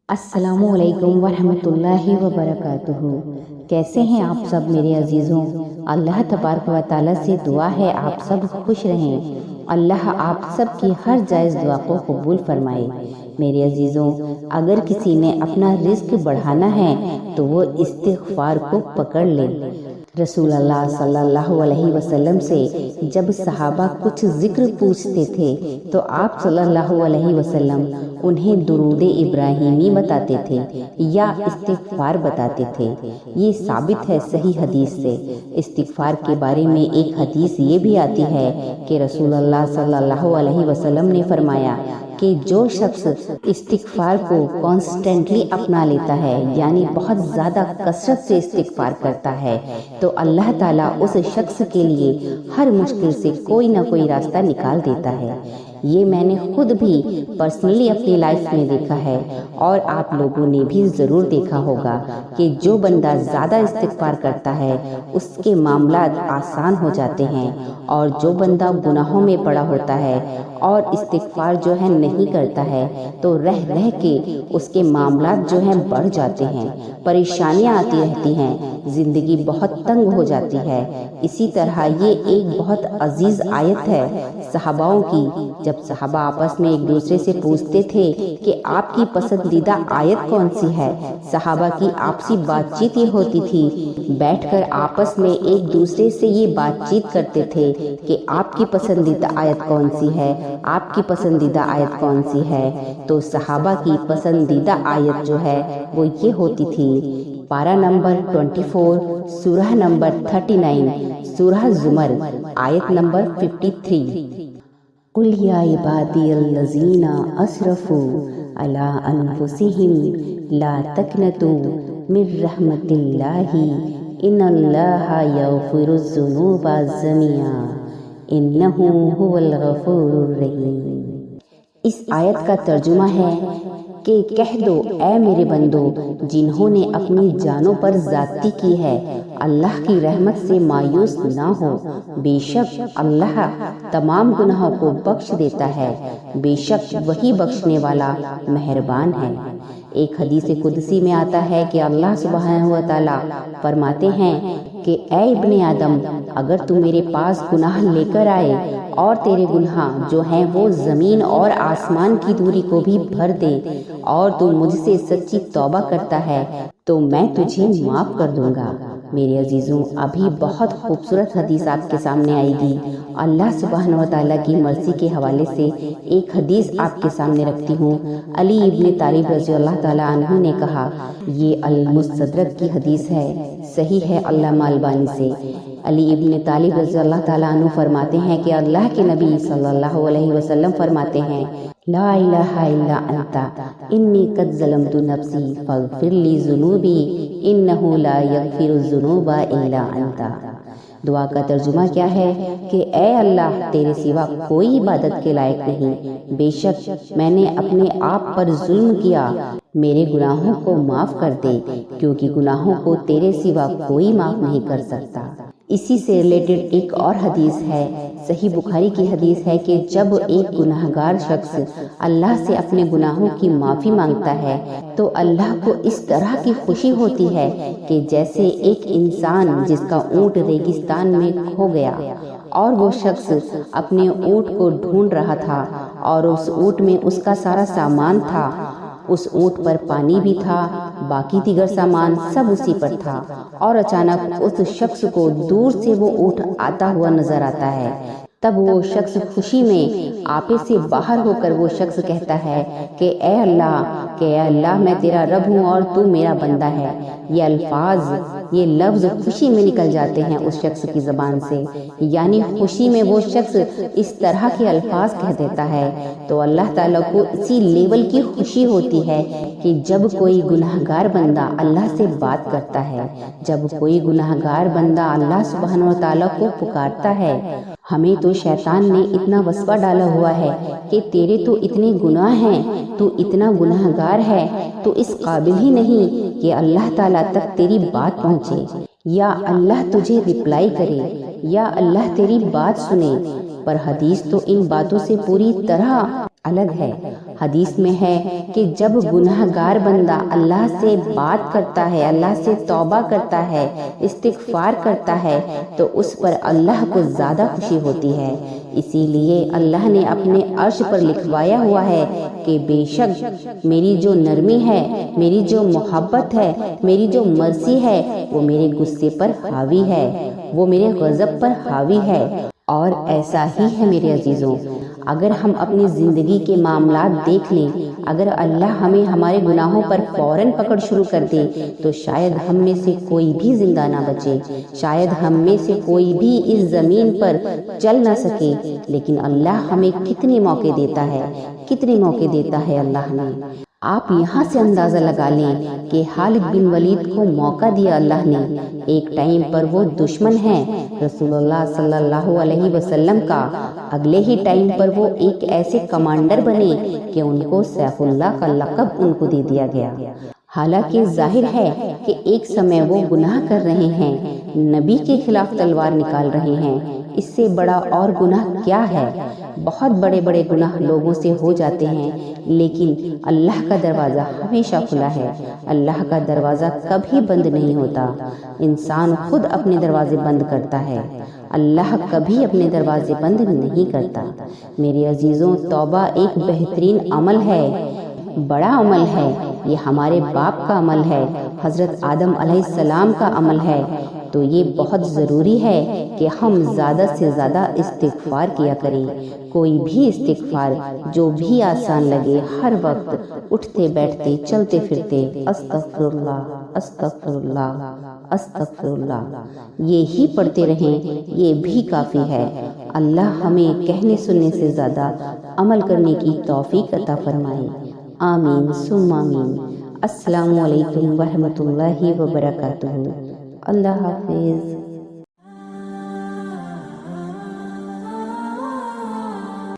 السلام علیکم ورحمۃ اللہ وبرکاتہ۔ کیسے ہیں آپ سب میرے عزیزوں؟ اللہ تبارک و تعالیٰ سے دعا ہے آپ سب خوش رہیں، اللہ آپ سب کی ہر جائز دعا کو قبول فرمائے۔ میرے عزیزوں، اگر کسی نے اپنا رزق بڑھانا ہے تو وہ استغفار کو پکڑ لے۔ رسول اللہ صلی اللہ علیہ وسلم سے جب صحابہ کچھ ذکر پوچھتے تھے تو آپ صلی اللہ علیہ وسلم انہیں درود ابراہیمی بتاتے تھے یا استغفار بتاتے تھے۔ یہ ثابت ہے صحیح حدیث سے۔ استغفار کے بارے میں ایک حدیث یہ بھی آتی ہے کہ رسول اللہ صلی اللہ علیہ وسلم نے فرمایا کہ جو شخص استغفار کو کانسٹنٹلی اپنا لیتا ہے، یعنی بہت زیادہ کثرت سے استغفار کرتا ہے، تو اللہ تعالیٰ اس شخص کے لیے ہر مشکل سے کوئی نہ کوئی راستہ نکال دیتا ہے۔ یہ میں نے خود بھی پرسنلی اپنی لائف میں دیکھا ہے، اور آپ لوگوں نے بھی ضرور دیکھا ہوگا کہ جو بندہ زیادہ استغفار کرتا ہے اس کے معاملات آسان ہو جاتے ہیں، اور جو بندہ گناہوں میں پڑا ہوتا ہے اور استغفار جو ہے نہیں کرتا ہے تو رہ رہ کے اس کے معاملات جو ہیں بڑھ جاتے ہیں، پریشانیاں آتی رہتی ہیں، زندگی بہت تنگ ہو جاتی ہے۔ اسی طرح یہ ایک بہت عزیز آیت ہے صحاباؤں کی۔ جب صحابہ آپس میں ایک دوسرے سے پوچھتے تھے کہ آپ کی پسندیدہ آیت کون سی ہے، صحابہ کی آپسی بات چیت یہ ہوتی تھی، بیٹھ کر آپس میں ایک دوسرے سے یہ بات چیت کرتے تھے کہ آپ کی پسندیدہ آیت کون سی ہے، آپ کی پسندیدہ آیت کون سی ہے۔ تو صحابہ کی پسندیدہ آیت جو ہے وہ یہ ہوتی تھی، پارہ نمبر 24، سورہ نمبر 39، سورہ زمر، آیت نمبر 53۔ قُلْ يَا عِبَادِيَ الَّذِينَ أَسْرَفُوا عَلَىٰ أَنفُسِهِمْ لَا تَقْنَطُوا مِن رَحْمَتِ اللَّهِ إِنَّ اللَّهَ يَغْفِرُ الذُّنُوبَ جَمِيعًا إِنَّهُ هُوَ الْغَفُورُ الرَّحِيمُ۔ اس آیت کا ترجمہ ہے کہ کہہ دو اے میرے بندو جنہوں نے اپنی جانوں پر زیادتی کی ہے، اللہ کی رحمت سے مایوس نہ ہو، بے شک اللہ تمام گناہوں کو بخش دیتا ہے، بے شک وہی بخشنے والا مہربان ہے۔ ایک حدیث قدسی میں آتا ہے کہ اللہ سبحانہ و تعالیٰ فرماتے ہیں کہ اے ابن آدم، اگر تو میرے پاس گناہ لے کر آئے اور تیرے گناہ جو ہیں وہ زمین اور آسمان کی دوری کو بھی بھر دے، اور تو مجھ سے سچی توبہ کرتا ہے تو میں تجھے معاف کر دوں گا۔ میرے عزیزوں، ابھی بہت خوبصورت حدیث آپ کے سامنے آئے گی۔ اللہ سبحانہ و تعالیٰ کی مرضی کے حوالے سے ایک حدیث آپ کے سامنے رکھتی ہوں۔ علی ابن طالب رضی اللہ تعالیٰ عنہ نے کہا، یہ المستدرک کی حدیث ہے، صحیح ہے علامہ البانی سے۔ علی ابن طالب رضی اللہ تعالیٰ عنہ فرماتے ہیں کہ اللہ کے نبی صلی اللہ علیہ وسلم فرماتے ہیں، لا الہ الا انت انی قد ظلمت نفسی فاغفر لی ذنوبی انہ لا یغفر الذنوب الا انت۔ دعا کا ترجمہ کیا ہے کہ اے اللہ، تیرے سوا کوئی عبادت کے لائق نہیں، بے شک میں نے اپنے آپ پر ظلم کیا، میرے گناہوں کو معاف کر دے، کیونکہ گناہوں کو تیرے سوا کوئی معاف نہیں کر سکتا۔ اسی سے ریلیٹڈ ایک اور حدیث ہے، صحیح بخاری کی حدیث ہے کہ جب ایک گناہگار شخص اللہ سے اپنے گناہوں کی معافی مانگتا ہے تو اللہ کو اس طرح کی خوشی ہوتی ہے کہ جیسے ایک انسان جس کا اونٹ ریگستان میں کھو گیا اور وہ شخص اپنے اونٹ کو ڈھونڈ رہا تھا، اور اس اونٹ میں اس کا سارا سامان تھا، اس اونٹ پر پانی بھی تھا، باقی دیگر سامان سب اسی پر تھا، اور اچانک اس شخص کو دور سے وہ اونٹ آتا ہوا نظر آتا ہے۔ تب وہ شخص خوشی میں آپے سے باہر ہو کر وہ شخص کہتا ہے کہ اے اللہ میں تیرا رب ہوں اور تو میرا بندہ ہے۔ یہ الفاظ، یہ لفظ خوشی میں نکل جاتے ہیں اس شخص کی زبان سے، یعنی خوشی میں وہ شخص اس طرح کے الفاظ کہہ دیتا ہے تو اللہ تعالیٰ کو اسی لیول کی خوشی ہوتی ہے کہ جب کوئی گناہگار بندہ اللہ سے بات کرتا ہے، جب کوئی گناہگار بندہ اللہ سبحانہ و تعالیٰ کو پکارتا ہے۔ ہمیں تو شیطان نے اتنا وسوسہ ڈالا ہوا ہے کہ تیرے تو اتنے گناہ ہیں، تو اتنا گناہگار ہے، تو اس قابل ہی نہیں کہ اللہ تعالیٰ تک تیری بات پہنچے، یا اللہ تجھے رپلائی کرے، یا اللہ تیری بات سنے۔ پر حدیث تو ان باتوں سے پوری طرح الگ ہے۔ حدیث میں ہے کہ جب گناہ گار بندہ اللہ سے بات کرتا ہے، اللہ سے توبہ کرتا ہے، استغفار کرتا ہے تو اس پر اللہ کو زیادہ خوشی ہوتی ہے۔ اسی لیے اللہ نے اپنے عرش پر لکھوایا ہوا ہے کہ بے شک میری جو نرمی ہے، میری جو محبت ہے، میری جو مرضی ہے وہ میرے غصے پر حاوی ہے، وہ میرے غضب پر حاوی ہے۔ اور ایسا ہی ہے میرے عزیزوں، اگر ہم اپنی زندگی کے معاملات دیکھ لیں، اگر اللہ ہمیں ہمارے گناہوں پر فوراً پکڑ شروع کر دے تو شاید ہم میں سے کوئی بھی زندہ نہ بچے، شاید ہم میں سے کوئی بھی اس زمین پر چل نہ سکے۔ لیکن اللہ ہمیں کتنے موقع دیتا ہے، کتنے موقع دیتا ہے اللہ نے۔ آپ یہاں سے اندازہ لگا لیں کہ خالد بن ولید کو موقع دیا اللہ نے، ایک ٹائم پر وہ دشمن ہیں رسول اللہ صلی اللہ علیہ وسلم کا، اگلے ہی ٹائم پر وہ ایک ایسے کمانڈر بنے کہ ان کو سیف اللہ کا لقب ان کو دے دیا گیا۔ حالانکہ ظاہر ہے کہ ایک سمے وہ گناہ کر رہے ہیں، نبی کے خلاف تلوار نکال رہے ہیں، اس سے بڑا اور گناہ کیا ہے؟ بہت بڑے بڑے گناہ لوگوں سے ہو جاتے ہیں، لیکن اللہ کا دروازہ ہمیشہ کھلا ہے، اللہ کا دروازہ کبھی بند نہیں ہوتا۔ انسان خود اپنے دروازے بند کرتا ہے، اللہ کبھی اپنے دروازے بند نہیں کرتا۔ میرے عزیزوں، توبہ ایک بہترین عمل ہے، بڑا عمل ہے، یہ ہمارے باپ کا عمل ہے، حضرت آدم علیہ السلام کا عمل ہے۔ تو یہ بہت ضروری ہے کہ ہم زیادہ سے زیادہ استغفار کیا کریں، کوئی بھی استغفار جو بھی آسان لگے، ہر وقت اٹھتے بیٹھتے چلتے پھرتے استغفر اللہ استغفر اللہ استغفر اللہ یہی پڑھتے رہیں، یہ بھی کافی ہے۔ اللہ ہمیں کہنے سننے سے زیادہ عمل کرنے کی توفیق عطا فرمائے، آمین ثم آمین۔ السلام علیکم ورحمۃ اللہ وبرکاتہ۔ اللہ حافظ۔